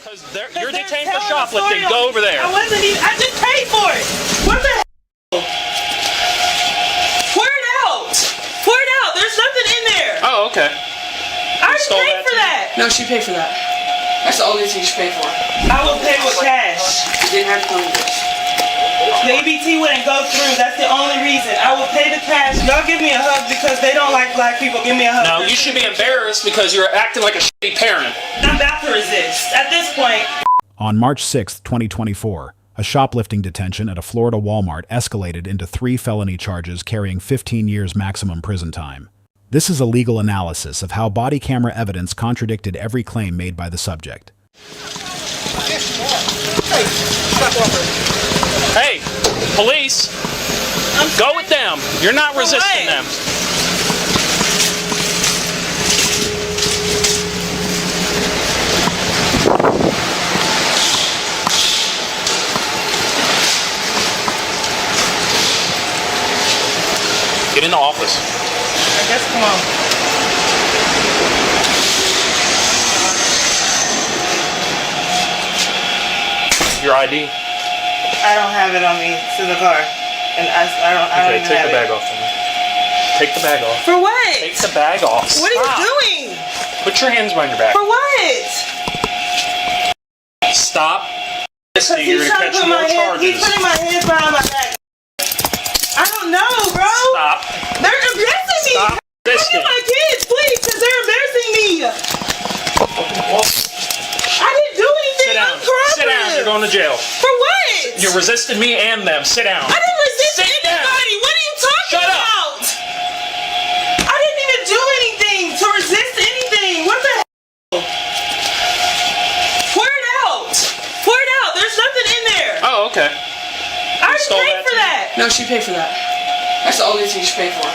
Because you're detained for shoplifting. Go over there. I wasn't even. I just paid for it. What the hell? Pour it out. Pour it out. There's nothing in there. Oh, okay. I already paid for that. No, she paid for that. That's the only thing she paid for. I will pay with cash. You didn't have to come with this. The EBT wouldn't go through. That's the only reason. I will pay the cash. Y'all give me a hug because they don't like black people. Give me a hug. No, you should be embarrassed because you're acting like a shitty parent. I'm about to resist. At this point. On March 6, 2024, a shoplifting detention at a Florida Walmart escalated into 3 felony charges carrying 15 years maximum prison time. This is a legal analysis of how body camera evidence contradicted every claim made by the subject. Hey, police, go with them. You're not resisting them. Get in the office. I guess come on. Your ID. I don't have it on me. It's in the car. And I don't Okay, even take have the bag off. Take the bag off. For what? Take the bag off. What are you doing? Put your hands behind your back. For what? Stop. Listen, He's you're trying gonna to catch put more my hands. charges. He's putting my hands behind my back. I don't know, bro. Stop. They're embarrassing me. Stop. Look at my kids, please, because they're embarrassing me. I didn't do anything. Sit down. Uncooperative. Sit down. You're going to jail. For what? You resisted me and them. Sit down. I didn't resist Sit anybody. down. What are you talking Shut up. about? I didn't even do anything to resist anything. What the hell? Pour it out. Pour it out. There's nothing in there. Oh, okay. I already stole paid that for too? that. No, she paid for that. That's the only thing she paid for.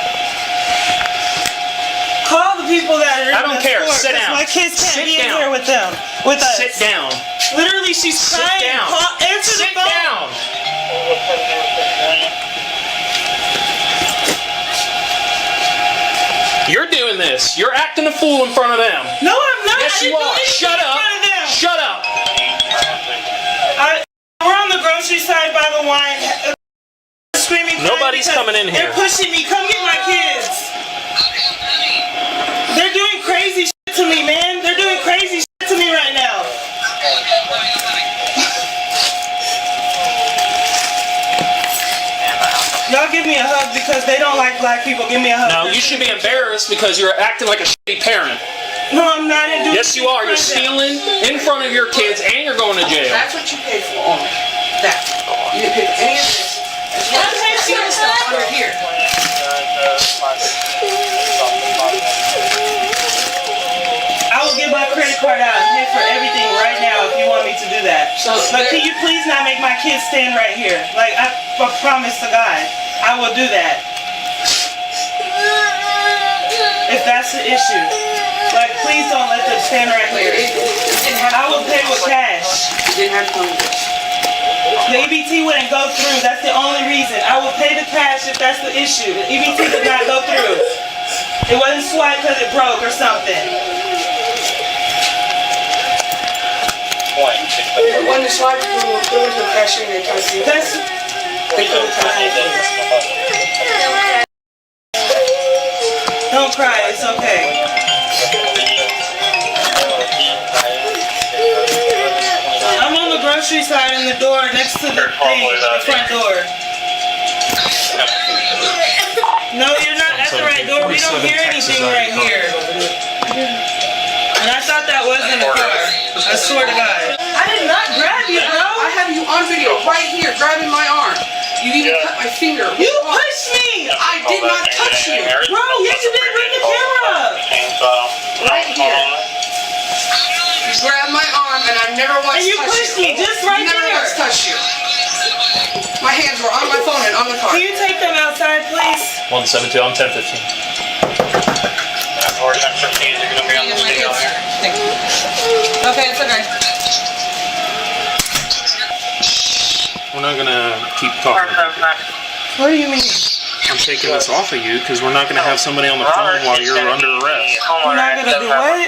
Call the people that are in I don't the care. store, Sit 'cause down. My kids can't Sit be in down. here with them. With us. Sit down. Literally, she's Sit crying. down. Answer Sit the phone. down. You're doing this. You're acting a fool in front of them. No, I'm not. Yes, I you didn't do are. anything Shut in up. front of them. Shut up. We're on the grocery side by the wine. Screaming. Nobody's coming in here. They're pushing me. Come get my kids. They're doing crazy shit to me, man. They're doing crazy shit to me right now. Y'all give me a hug because they don't like black people. Give me a hug. No, you should be embarrassed because you're acting like a shitty parent. No, I'm not. I didn't do Yes, you are. You're stealing in front of your kids and you're going to jail. That's what you paid for only. That. You didn't pay for any of this. I paid for the stuff Under here. I will get my credit card out and pay for everything right now if you want me to do that. But can you please not make my kids stand right here? Like, I promise to God, I will do that. If that's the issue. Like, please don't let them stand right here. I will pay with cash. You didn't have to come with this. The EBT wouldn't go through. That's the only reason. I will pay the cash if that's the issue. The EBT did not go through. It wasn't swiped because it broke or something. When the slide go to the cashier and they try to see That's... Don't cry. It's okay. I'm on the grocery side in the door next to the thing, the front door. No, you're not at the right door. We don't hear anything right here. And I thought that was in the car. I swear to God. I did not grab you, bro. I have you on video right here grabbing my arm. You even cut my finger. You pushed me. I did not touch you. Bro, yes you did. Bring the camera up. Right here. You grabbed my arm and I never once And you pushed me just right never there. once touched you. My hands were on my phone and on the car. Can you take them outside, please? 172, I'm 1015. Or 1015, you're going to be on the video here. Thank you. Okay, it's okay. We're not going to keep talking. What do you mean? I'm taking this off of you because we're not going to have somebody on the phone while you're under arrest. You're not gonna do what?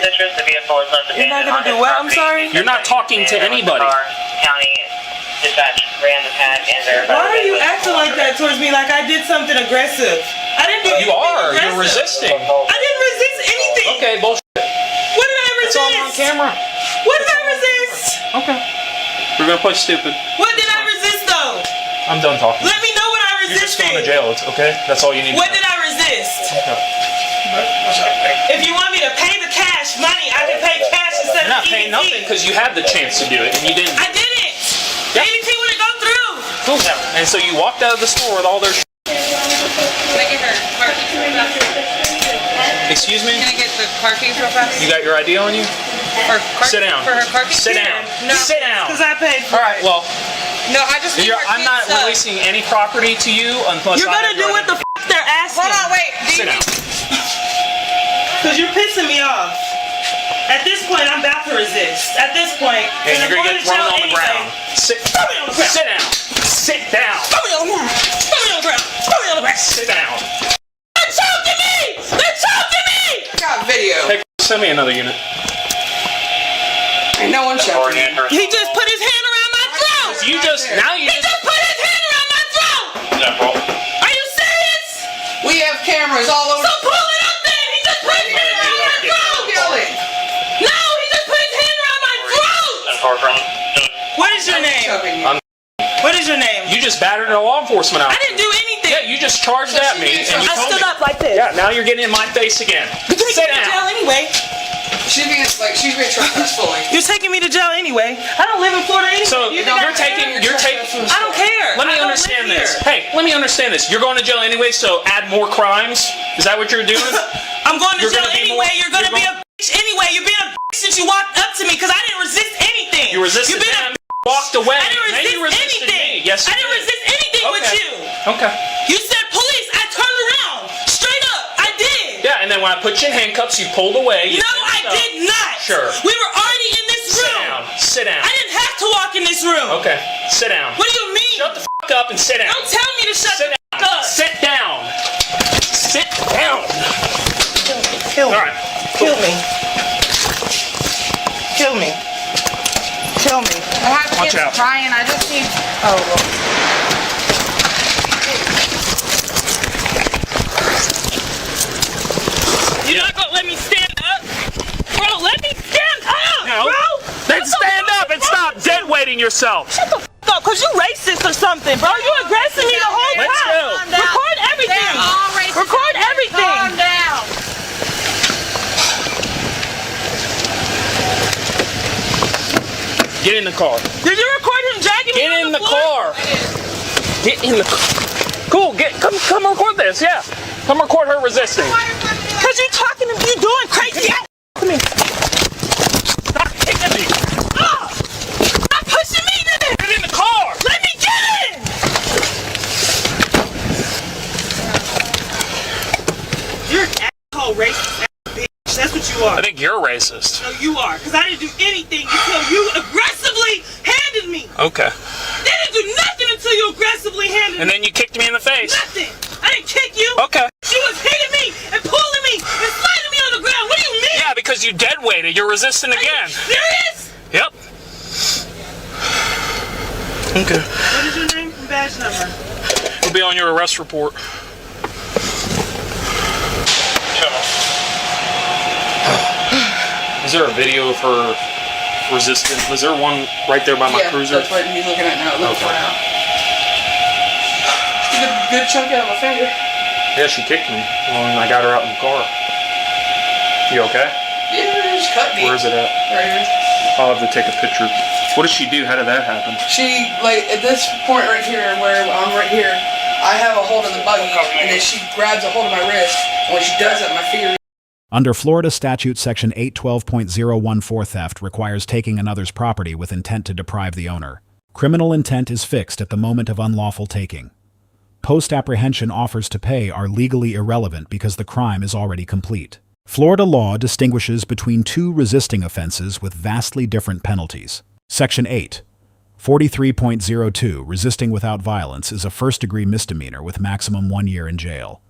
You're not gonna do what? I'm sorry? You're not talking to anybody. County dispatch ran the pad and verified. Why are you acting like that towards me like I did something aggressive? I didn't do anything You are. aggressive. You're resisting. I didn't resist anything. Okay, bullshit. What did I It's resist? all on camera. What did I resist? Okay. We're going to play stupid. What did I resist though? I'm done talking. Let me know what I You're just resisted. going to jail. It's okay? That's all you need What to did I resist? know. If you want me to pay the cash money, I can pay cash instead You're of not paying EBT. nothing because you had the chance to do it and you didn't. I didn't. Yeah. EBT wouldn't go through. Cool. And so you walked out of the store with all their Can I get her car keys real fast? Excuse me? Can I get the car keys real fast? You got your ID on you? Sit down. For her car keys? Sit down. No. Sit down. Because I paid for All right, well, No, I just need her I'm not keys, releasing any property to you unless You're I gonna have do your what the ID. f they're asking. Hold on, wait. Do Sit you down. Because you're pissing me off. At this point, I'm about to resist. At this point, And I'm you're going gonna get to jail thrown on the anyway. ground. Sit me on the ground. Sit down. Sit down. Throw me on the ground. Throw me on the ground. Throw me on the ground. Sit down. They're choking me! They're choking me! I got video? Hey, send me another unit. Ain't no one choking me. He just put his hand around my throat! You just He just put his hand around my throat! Are you serious? We have cameras all over. So pull it up then! He just put his hand around my throat! Kill it. No! He just put his hand around my throat! What is your name? Choking you. What is your name? You just battered a law enforcement I out. didn't do anything! Yeah, you just charged at me and you I told stood me. up like this. Yeah, now you're getting in my face again. You're taking Sit me to jail down. anyway. She's being traumatized fully. You're taking me to jail anyway. I don't live in Florida anyway. So You you're think I taking. care? I don't care. Let me I don't understand live this. here. Hey, let me understand this. You're going to jail anyway, so add more crimes. Is that what you're doing? I'm going to You're jail gonna be anyway. more- You're going to you're be a bitch anyway. You're being a bitch since you walked up to me because I didn't resist anything. You resisted You've been them, a walked away. I didn't Now you resist resisted anything. me. Yes, you I didn't did. resist anything with Okay. you. Okay. You said police. I turned around. Straight up. I did. Yeah, and then when I put you in handcuffs, you pulled away. You No, finished I up. did not. Sure. We were already in this Sit room. down. Sit down. I didn't have to walk in this room. Okay. Sit down. What do you mean? Shut the f up and sit down. Don't tell me to shut Sit the down. f up. Sit down. Sit down. Kill me. All right. Kill me. Kill me. Kill me. I have Watch kids out. crying. I just need. Oh, Lord. You're not gonna let me stand up? Bro, let me stand up, No. bro! Then stand up and stop dead weighting yourself. Shut the f up, cause you racist or something, bro. You aggressing me the whole Let's time. go. Calm down. Record everything. They're all racist. Record everything. Calm down. Get in the car. Did you record him dragging me Get on in the the floor? car. Get in the car. Cool. Come record this. Yeah. Come record her resisting. Cause you talking to you doing crazy. Come here. Stop kicking me. Oh, stop pushing me then. Get in the car. Let me get in. You're an asshole, racist ass bitch. That's what you are. I think you're racist. No, you are. Because I didn't do anything until you aggressively handed me. Okay. They didn't do nothing until you aggressively handed And me. then you kicked me in the face. Nothing. I didn't kick you. Okay. She was hitting me and pulling me and sliding me on the ground. What do you mean? Yeah, because you dead weighted. You're resisting Are you again. serious? Yep. Okay. What is your name and badge number? It'll be on your arrest report. Is there a video of her resisting? Was there one right there by my cruiser? That's what he's looking at now. Looking for Okay. now. Good chunk out of my finger. Yeah, she kicked me when I got her out in the car. You okay? Yeah, just cut me. Where is it at? Right here. I'll have to take a picture. What did she do? How did that happen? She, like, at this point right here, where I'm right here, I have a hold of the buggy, and then she grabs a hold of my wrist, and when she does that, my finger. Under Florida Statute Section 812.014, theft requires taking another's property with intent to deprive the owner. Criminal intent is fixed at the moment of unlawful taking. Post-apprehension offers to pay are legally irrelevant because the crime is already complete. Florida law distinguishes between two resisting offenses with vastly different penalties. Section 8. 43.02 Resisting without violence is a first-degree misdemeanor with maximum 1 year in jail.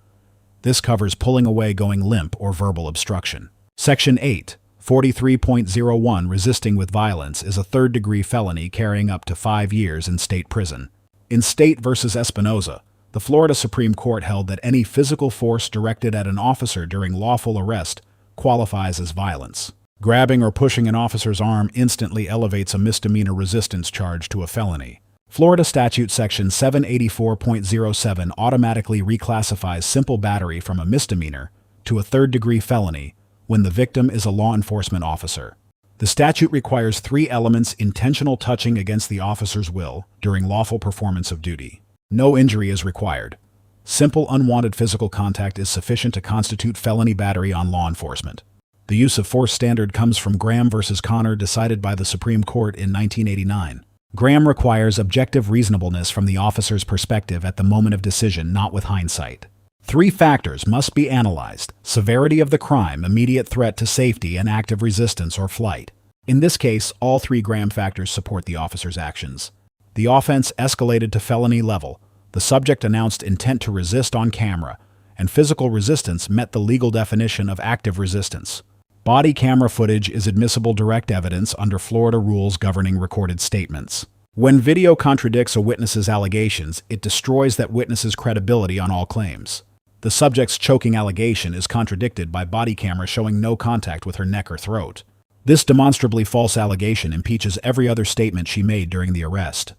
This covers pulling away, going limp, or verbal obstruction. Section 8, 43.01 Resisting with violence is a third-degree felony carrying up to 5 years in state prison. In State v. Espinoza, the Florida Supreme Court held that any physical force directed at an officer during lawful arrest qualifies as violence. Grabbing or pushing an officer's arm instantly elevates a misdemeanor resistance charge to a felony. Florida Statute Section 784.07 automatically reclassifies simple battery from a misdemeanor to a third-degree felony when the victim is a law enforcement officer. The statute requires 3 elements: intentional touching against the officer's will during lawful performance of duty. No injury is required. Simple unwanted physical contact is sufficient to constitute felony battery on law enforcement. The use of force standard comes from Graham v. Connor, decided by the Supreme Court in 1989. Graham requires objective reasonableness from the officer's perspective at the moment of decision, not with hindsight. 3 factors must be analyzed: severity of the crime, immediate threat to safety, and active resistance or flight. In this case, all 3 Graham factors support the officer's actions. The offense escalated to felony level. The subject announced intent to resist on camera, and physical resistance met the legal definition of active resistance. Body camera footage is admissible direct evidence under Florida rules governing recorded statements. When video contradicts a witness's allegations, it destroys that witness's credibility on all claims. The subject's choking allegation is contradicted by body camera showing no contact with her neck or throat. This demonstrably false allegation impeaches every other statement she made during the arrest.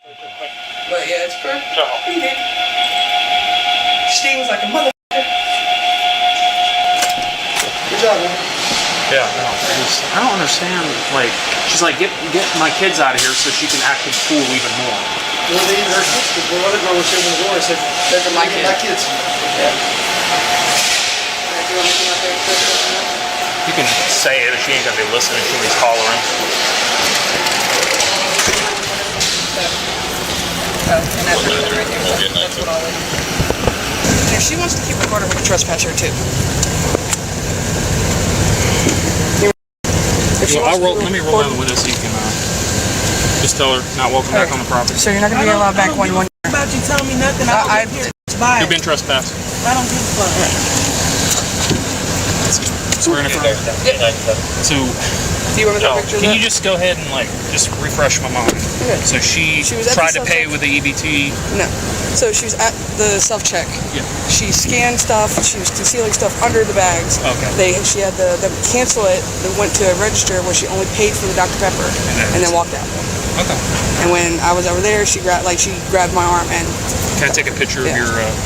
But yeah, it's pretty good. Stings like a mother. Good job, man. Yeah, no, I don't understand. Like, she's like, get my kids out of here so she can act a fool even more. Well, they her kids, because the other girl was sitting in the door and said, "They're my kids." Yeah. You can say it, but she ain't gonna be listening. She'll be hollering. Oh, and that's right there. That's what I'll do. And if she wants to keep recording, we can trespass her too. Let me roll down the window so you can just tell her not welcome back on the property. So you're not going to be allowed back when you want. About you telling me nothing, I don't care. Bye. You've been trespassed. I don't give a fuck. Swearing at her. So, Do you want to take a picture of can that? you just go ahead and just refresh my mind? Okay. So she was at tried the to pay with the EBT. No. So she was at the self-check. Yeah. She scanned stuff. She was concealing stuff under the bags. Okay. She had them cancel it. They went to a register where she only paid for the Dr. Pepper and then walked out. Okay. And when I was over there, she grabbed my arm and. Can I take a picture of your? Of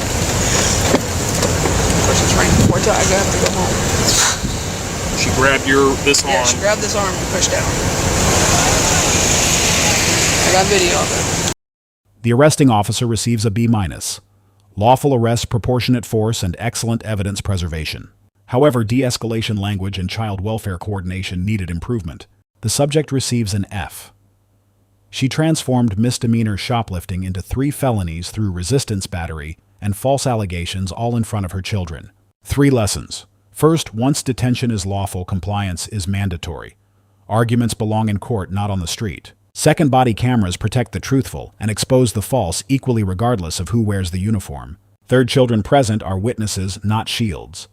course, it's raining before I have to go home. She grabbed this arm. Yeah, she grabbed this arm and pushed down. I got video of it. The arresting officer receives a B-. Lawful arrest, proportionate force, and excellent evidence preservation. However, de-escalation language and child welfare coordination needed improvement. The subject receives an F. She transformed misdemeanor shoplifting into 3 felonies through resistance battery and false allegations, all in front of her children. 3 lessons. First, once detention is lawful, compliance is mandatory. Arguments belong in court, not on the street. Second, body cameras protect the truthful and expose the false equally regardless of who wears the uniform. Third, children present are witnesses, not shields.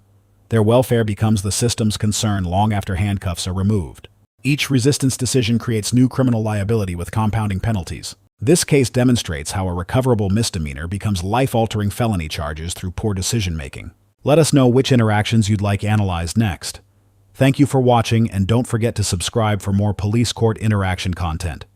Their welfare becomes the system's concern long after handcuffs are removed. Each resistance decision creates new criminal liability with compounding penalties. This case demonstrates how a recoverable misdemeanor becomes life-altering felony charges through poor decision-making. Let us know which interactions you'd like analyzed next. Thank you for watching, and don't forget to subscribe for more police court interaction content.